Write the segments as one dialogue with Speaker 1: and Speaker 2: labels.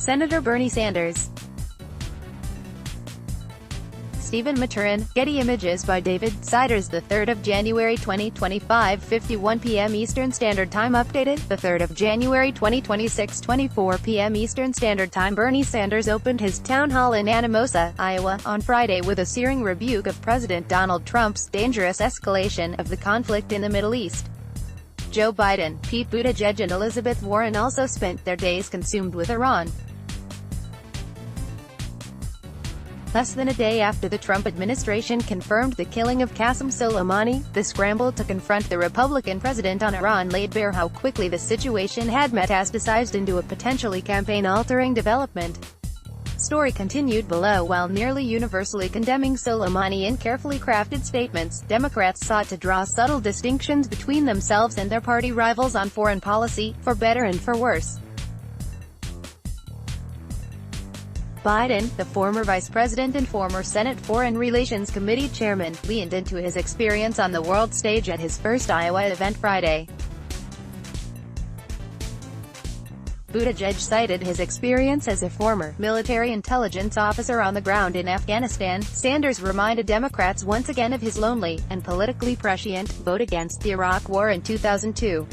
Speaker 1: Senator Bernie Sanders. Stephen Maturen, Getty Images by David Siders. The 3rd of January 2025, 51 p.m. Eastern Standard Time. Updated, the 3rd of January 2026, 24 p.m. Eastern Standard Time. Bernie Sanders opened his town hall in Anamosa, Iowa, on Friday with a searing rebuke of President Donald Trump's dangerous escalation of the conflict in the Middle East. Joe Biden, Pete Buttigieg and Elizabeth Warren also spent their days consumed with Iran. Less than a day after the Trump administration confirmed the killing of Qasem Soleimani, the scramble to confront the Republican president on Iran laid bare how quickly the situation had metastasized into a potentially campaign-altering development. Story continued below. While nearly universally condemning Soleimani in carefully crafted statements, Democrats sought to draw subtle distinctions between themselves and their party rivals on foreign policy, for better and for worse. Biden, the former vice president and former Senate Foreign Relations Committee chairman, leaned into his experience on the world stage at his first Iowa event Friday. Buttigieg cited his experience as a former military intelligence officer on the ground in Afghanistan. Sanders reminded Democrats once again of his lonely, and politically prescient, vote against the Iraq War in 2002.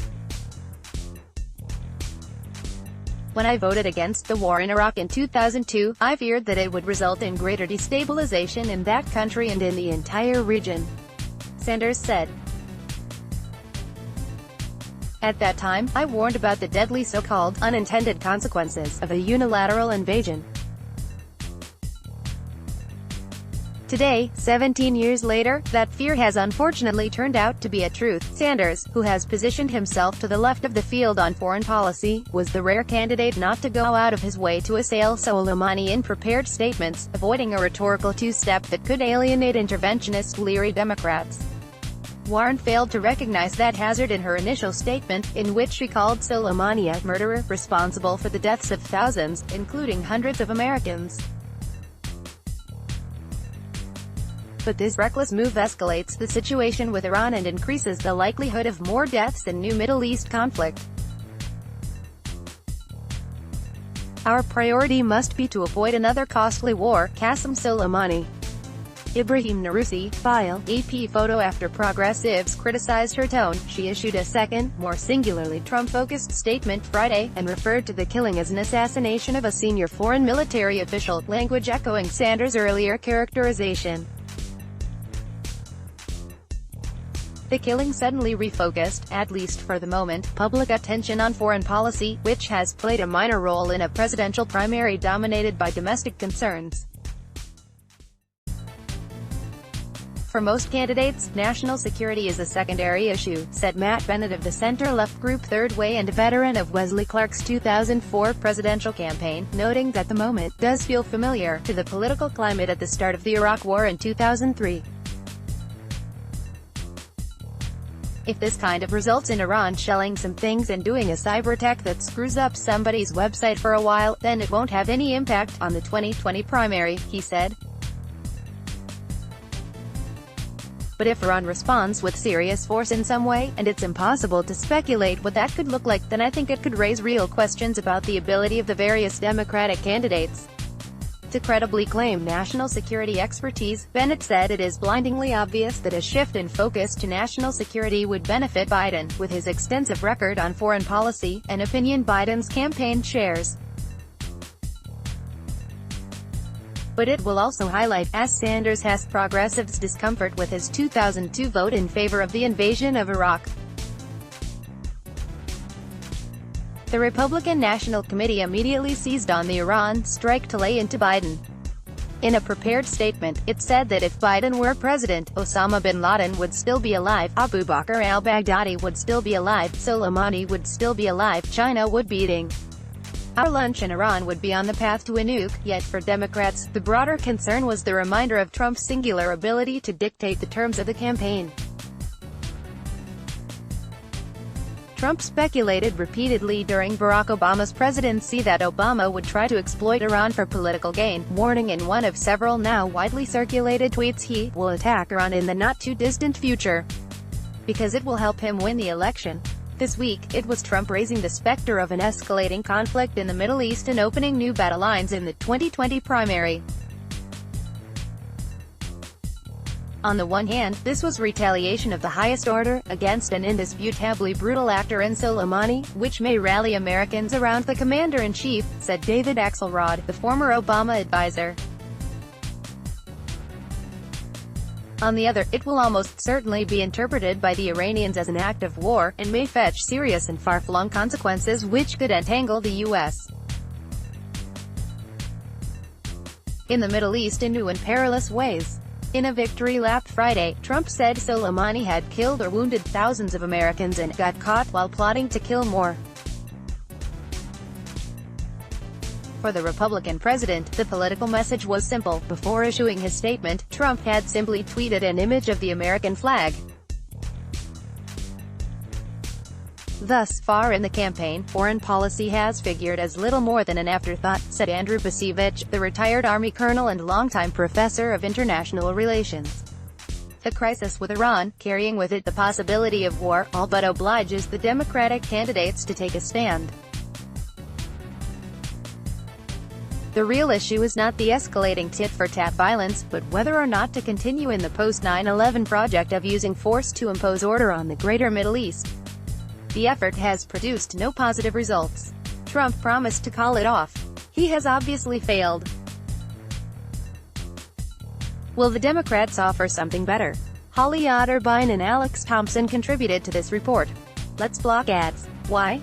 Speaker 1: "When I voted against the war in Iraq in 2002, I feared that it would result in greater destabilization in that country and in the entire region," Sanders said. "At that time, I warned about the deadly so-called unintended consequences of a unilateral invasion." Today, 17 years later, that fear has unfortunately turned out to be a truth. Sanders, who has positioned himself to the left of the field on foreign policy, was the rare candidate not to go out of his way to assail Soleimani in prepared statements, avoiding a rhetorical two-step that could alienate interventionist, leery Democrats. Warren failed to recognize that hazard in her initial statement, in which she called Soleimani a murderer, responsible for the deaths of thousands, including hundreds of Americans. But this reckless move escalates the situation with Iran and increases the likelihood of more deaths and new Middle East conflict. "Our priority must be to avoid another costly war." Qasem Soleimani. Ibrahim Narousi, file, AP photo. After progressives criticized her tone, she issued a second, more singularly Trump-focused statement Friday, and referred to the killing as an assassination of a senior foreign military official, language echoing Sanders' earlier characterization. The killing suddenly refocused, at least for the moment, public attention on foreign policy, which has played a minor role in a presidential primary dominated by domestic concerns. "For most candidates, national security is a secondary issue," said Matt Bennett of the center-left group Third Way and veteran of Wesley Clark's 2004 presidential campaign, noting that the moment does feel familiar to the political climate at the start of the Iraq War in 2003. "If this kind of results in Iran shelling some things and doing a cyber attack that screws up somebody's website for a while, then it won't have any impact on the 2020 primary," he said. "But if Iran responds with serious force in some way, and it's impossible to speculate what that could look like, then I think it could raise real questions about the ability of the various Democratic candidates to credibly claim national security expertise." Bennett said it is blindingly obvious that a shift in focus to national security would benefit Biden, with his extensive record on foreign policy, an opinion Biden's campaign shares. "But it will also highlight," as Sanders has, progressives' discomfort with his 2002 vote in favor of the invasion of Iraq. The Republican National Committee immediately seized on the Iran strike to lay into Biden. In a prepared statement, it said that if Biden were president, Osama bin Laden would still be alive, Abu Bakr al-Baghdadi would still be alive, Soleimani would still be alive, China would be eating our lunch, and Iran would be on the path to a nuke. Yet for Democrats, the broader concern was the reminder of Trump's singular ability to dictate the terms of the campaign. Trump speculated repeatedly during Barack Obama's presidency that Obama would try to exploit Iran for political gain, warning in one of several now widely circulated tweets he will attack Iran in the not-too-distant future because it will help him win the election. This week, it was Trump raising the specter of an escalating conflict in the Middle East and opening new battle lines in the 2020 primary. On the one hand, this was retaliation of the highest order, against an indisputably brutal actor in Soleimani, which may rally Americans around the commander-in-chief, said David Axelrod, the former Obama advisor. On the other, it will almost certainly be interpreted by the Iranians as an act of war, and may fetch serious and far-flung consequences which could entangle the U.S. in the Middle East in new and perilous ways. In a victory lap Friday, Trump said Soleimani had killed or wounded thousands of Americans and got caught while plotting to kill more. For the Republican president, the political message was simple. Before issuing his statement, Trump had simply tweeted an image of the American flag. Thus far in the campaign, foreign policy has figured as little more than an afterthought, said Andrew Bacevich, the retired Army colonel and longtime professor of international relations. The crisis with Iran, carrying with it the possibility of war, all but obliges the Democratic candidates to take a stand. The real issue is not the escalating tit-for-tat violence, but whether or not to continue in the post-9/11 project of using force to impose order on the greater Middle East. The effort has produced no positive results. Trump promised to call it off. He has obviously failed. Will the Democrats offer something better? Holly Otterbein and Alex Thompson contributed to this report. Let's block ads. Why?